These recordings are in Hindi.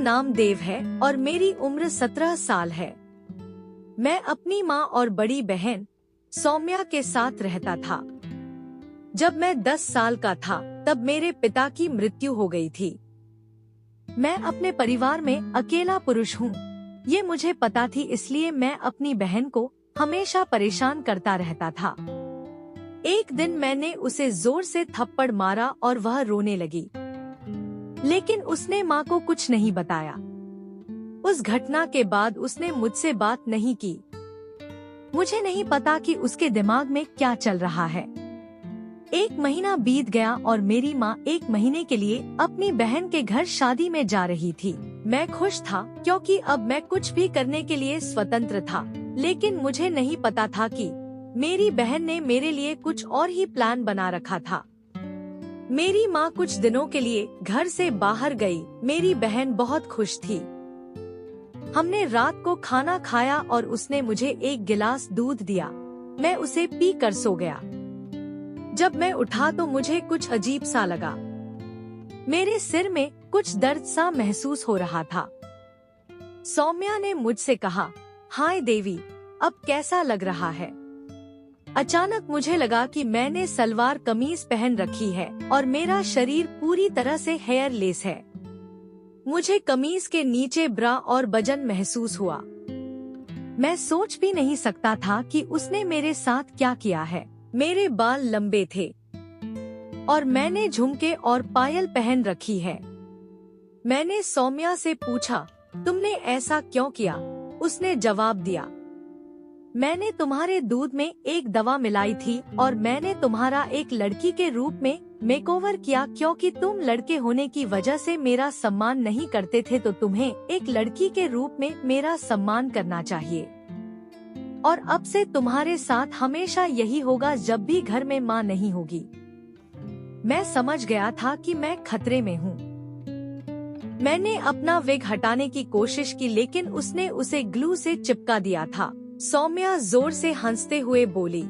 नाम देव है और मेरी उम्र 17 साल है। मैं अपनी माँ और बड़ी बहन सौम्या के साथ रहता था। जब मैं 10 साल का था तब मेरे पिता की मृत्यु हो गई थी। मैं अपने परिवार में अकेला पुरुष हूँ। ये मुझे पता थी, इसलिए मैं अपनी बहन को हमेशा परेशान करता रहता था। एक दिन मैंने उसे जोर से थप्पड़ मारा और वह रोने लगी, लेकिन उसने माँ को कुछ नहीं बताया। उस घटना के बाद उसने मुझसे बात नहीं की। मुझे नहीं पता कि उसके दिमाग में क्या चल रहा है। एक महीना बीत गया और मेरी माँ एक महीने के लिए अपनी बहन के घर शादी में जा रही थी। मैं खुश था क्योंकि अब मैं कुछ भी करने के लिए स्वतंत्र था, लेकिन मुझे नहीं पता था कि मेरी बहन ने मेरे लिए कुछ और ही प्लान बना रखा था। मेरी माँ कुछ दिनों के लिए घर से बाहर गई। मेरी बहन बहुत खुश थी। हमने रात को खाना खाया और उसने मुझे एक गिलास दूध दिया। मैं उसे पी कर सो गया। जब मैं उठा तो मुझे कुछ अजीब सा लगा। मेरे सिर में कुछ दर्द सा महसूस हो रहा था। सौम्या ने मुझसे कहा, हाय देवी, अब कैसा लग रहा है? अचानक मुझे लगा कि मैंने सलवार कमीज पहन रखी है और मेरा शरीर पूरी तरह से हेयरलेस है। मुझे कमीज के नीचे ब्रा और बजन महसूस हुआ। मैं सोच भी नहीं सकता था कि उसने मेरे साथ क्या किया है। मेरे बाल लंबे थे और मैंने झुमके और पायल पहन रखी है। मैंने सौम्या से पूछा, तुमने ऐसा क्यों किया? उसने जवाब दिया, मैंने तुम्हारे दूध में एक दवा मिलाई थी और मैंने तुम्हारा एक लड़की के रूप में मेकओवर किया, क्योंकि तुम लड़के होने की वजह से मेरा सम्मान नहीं करते थे, तो तुम्हें एक लड़की के रूप में मेरा सम्मान करना चाहिए। और अब से तुम्हारे साथ हमेशा यही होगा जब भी घर में माँ नहीं होगी। मैं समझ गया था कि मैं खतरे में हूँ। मैंने अपना विग हटाने की कोशिश की, लेकिन उसने उसे ग्लू से चिपका दिया था। सौम्या जोर से हंसते हुए बोली,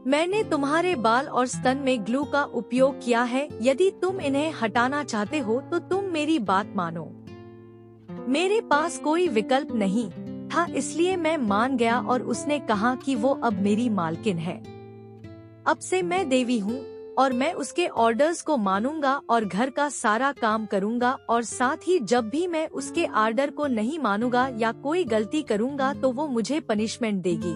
मैंने तुम्हारे बाल और स्तन में ग्लू का उपयोग किया है। यदि तुम इन्हें हटाना चाहते हो तो तुम मेरी बात मानो। मेरे पास कोई विकल्प नहीं था, इसलिए मैं मान गया और उसने कहा कि वो अब मेरी मालकिन है। अब से मैं देवी हूँ और मैं उसके ऑर्डर्स को मानूंगा और घर का सारा काम करूंगा, और साथ ही जब भी मैं उसके ऑर्डर को नहीं मानूंगा या कोई गलती करूंगा तो वो मुझे पनिशमेंट देगी।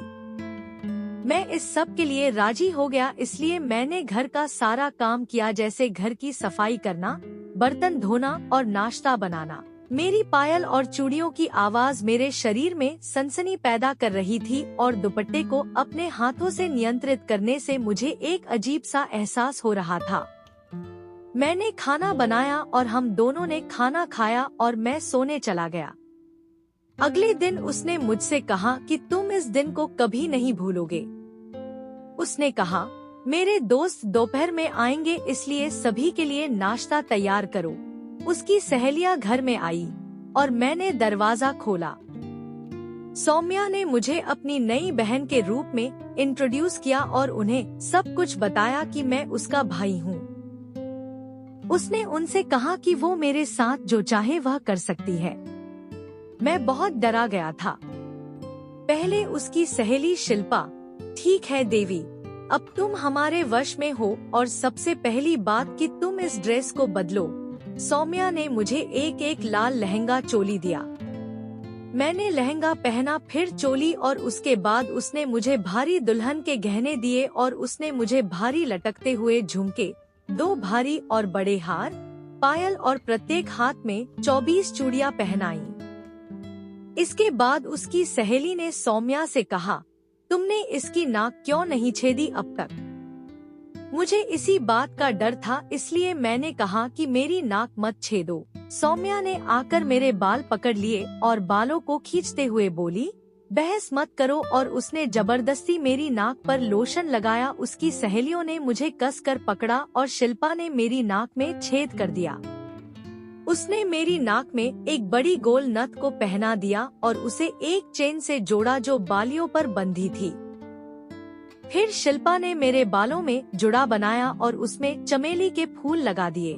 मैं इस सब के लिए राजी हो गया, इसलिए मैंने घर का सारा काम किया, जैसे घर की सफाई करना, बर्तन धोना और नाश्ता बनाना। मेरी पायल और चूड़ियों की आवाज मेरे शरीर में सनसनी पैदा कर रही थी और दुपट्टे को अपने हाथों से नियंत्रित करने से मुझे एक अजीब सा एहसास हो रहा था। मैंने खाना बनाया और हम दोनों ने खाना खाया और मैं सोने चला गया। अगले दिन उसने मुझसे कहा कि तुम इस दिन को कभी नहीं भूलोगे। उसने कहा, मेरे दोस्त दोपहर में आएंगे, इसलिए सभी के लिए नाश्ता तैयार करो। उसकी सहेलियां घर में आई और मैंने दरवाजा खोला। सौम्या ने मुझे अपनी नई बहन के रूप में इंट्रोड्यूस किया और उन्हें सब कुछ बताया कि मैं उसका भाई हूँ। उसने उनसे कहा कि वो मेरे साथ जो चाहे वह कर सकती है। मैं बहुत डरा गया था। पहले उसकी सहेली शिल्पा, ठीक है देवी, अब तुम हमारे वश में हो और सबसे पहली बात कि तुम इस ड्रेस को बदलो। सौम्या ने मुझे एक लाल लहंगा चोली दिया। मैंने लहंगा पहना, फिर चोली, और उसके बाद उसने मुझे भारी दुल्हन के गहने दिए और उसने मुझे भारी लटकते हुए झुमके, 2 भारी और बड़े हार, पायल और प्रत्येक हाथ में 24 चूड़ियां पहनाई। इसके बाद उसकी सहेली ने सौम्या से कहा, तुमने इसकी नाक क्यों नहीं छेदी अब तक? मुझे इसी बात का डर था, इसलिए मैंने कहा कि मेरी नाक मत छेदो। सौम्या ने आकर मेरे बाल पकड़ लिए और बालों को खींचते हुए बोली, बहस मत करो, और उसने जबरदस्ती मेरी नाक पर लोशन लगाया। उसकी सहेलियों ने मुझे कसकर पकड़ा और शिल्पा ने मेरी नाक में छेद कर दिया। उसने मेरी नाक में एक बड़ी गोल नथ को पहना दिया और उसे एक चेन से जोड़ा जो बालियों पर बंधी थी। फिर शिल्पा ने मेरे बालों में जुड़ा बनाया और उसमें चमेली के फूल लगा दिए।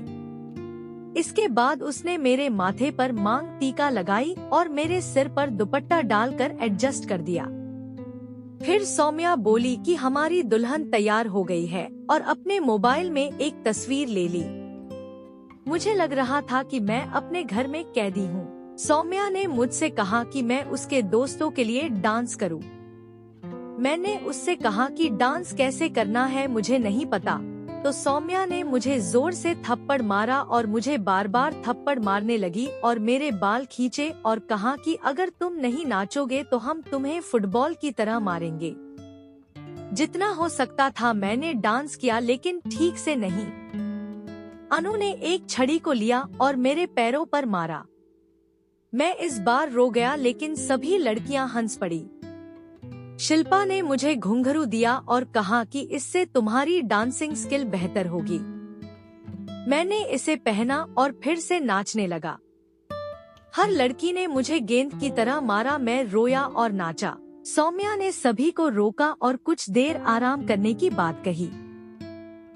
इसके बाद उसने मेरे माथे पर मांग टीका लगाई और मेरे सिर पर दुपट्टा डालकर एडजस्ट कर दिया। फिर सौम्या बोली कि हमारी दुल्हन तैयार हो गई है और अपने मोबाइल में एक तस्वीर ले ली। मुझे लग रहा था कि मैं अपने घर में कैदी हूँ। सौम्या ने मुझसे कहा कि मैं उसके दोस्तों के लिए डांस करूँ। मैंने उससे कहा कि डांस कैसे करना है मुझे नहीं पता, तो सौम्या ने मुझे जोर से थप्पड़ मारा और मुझे बार बार थप्पड़ मारने लगी और मेरे बाल खींचे और कहा कि अगर तुम नहीं नाचोगे तो हम तुम्हें फुटबॉल की तरह मारेंगे। जितना हो सकता था मैंने डांस किया, लेकिन ठीक से नहीं। अनु ने एक छड़ी को लिया और मेरे पैरों पर मारा। मैं इस बार रो गया, लेकिन सभी लड़कियां हंस पड़ी। शिल्पा ने मुझे घुंघरू दिया और कहा कि इससे तुम्हारी डांसिंग स्किल बेहतर होगी। मैंने इसे पहना और फिर से नाचने लगा। हर लड़की ने मुझे गेंद की तरह मारा। मैं रोया और नाचा। सौम्या ने सभी को रोका और कुछ देर आराम करने की बात कही।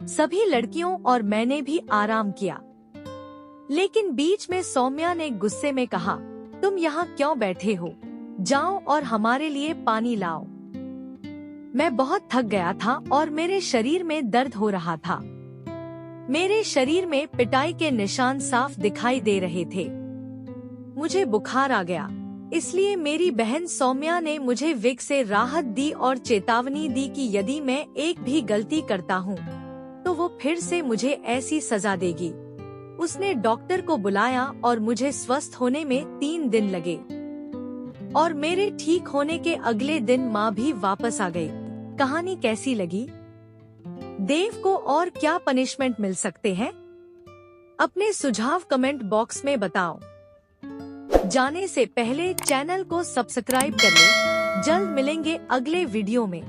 सभी लड़कियों और मैंने भी आराम किया, लेकिन बीच में सौम्या ने गुस्से में कहा, तुम यहाँ क्यों बैठे हो? जाओ और हमारे लिए पानी लाओ। मैं बहुत थक गया था और मेरे शरीर में दर्द हो रहा था। मेरे शरीर में पिटाई के निशान साफ दिखाई दे रहे थे। मुझे बुखार आ गया, इसलिए मेरी बहन सौम्या ने मुझे विग से राहत दी और चेतावनी दी कि यदि मैं एक भी गलती करता हूँ तो वो फिर से मुझे ऐसी सजा देगी। उसने डॉक्टर को बुलाया और मुझे स्वस्थ होने में 3 दिन लगे और मेरे ठीक होने के अगले दिन माँ भी वापस आ गई। कहानी कैसी लगी? देव को और क्या पनिशमेंट मिल सकते हैं? अपने सुझाव कमेंट बॉक्स में बताओ। जाने से पहले चैनल को सब्सक्राइब कर लें। जल्द मिलेंगे अगले वीडियो में।